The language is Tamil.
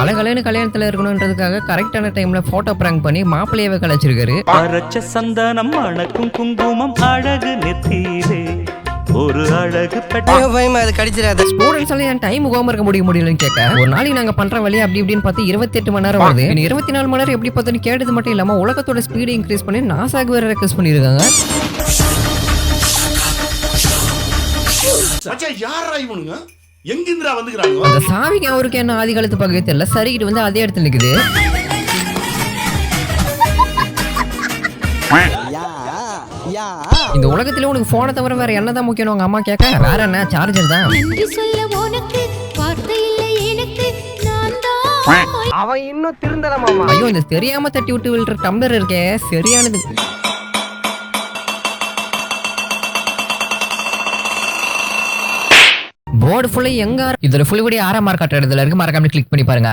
கலகலன்னு கல்யாணத்துல இருக்கணும்ன்றதுக்காக கரெக்டான டைம்ல போட்டோ பிராங்க் பண்ணி மாப்பிள்ளையவே கலைச்சிருக்காரு. அரைச்ச சந்தனம் அணக்கும் குங்குமம் அழகு நெத்தியிலே ஒரு அழகு ஸ்டூடெண்ட்ஸ் எல்லாம் என் டைம் ஹோம் இருக்க முடியலன்னு கேட்க, ஒரு நாளைக்கு நாங்க பண்ற வழி அப்படி இப்படின்னு பார்த்து 28 மணி நேரம் வருது. 24 மணி நேரம் எப்படி பார்த்துன்னு கேட்டது மட்டும் இல்லாம உலகத்தோட ஸ்பீடு இன்க்ரீஸ் பண்ணி நாசாக்கு வேற ரெக்வெஸ்ட் பண்ணிருக்காங்க. அந்த சாவிக்கு அவருக்கு என்ன ஆதி காலத்து பக்கவே தெரியல, சரிக்கிட்டு வந்து அதே இடத்துல நிக்குது. இந்த உலகத்துல உனக்கு போனை தவிர வேற என்னதான் முக்கியம் உங்க அம்மா கேட்க, வேற என்ன சார்ஜர் தான். அவன் இன்னும் திருந்தல மாமா. ஐயோ, இந்த தெரியாம தட்டி விட்டு விழுற டம்ளர் இருக்கே சரியானது. போர்டு ஃபுல்லா எங்க இதுல ஃபுல் வீடியோ 6ஆம் மார்க் காட்டுறதுல இருக்கு, மறக்காம கிளிக் பண்ணி பாருங்க.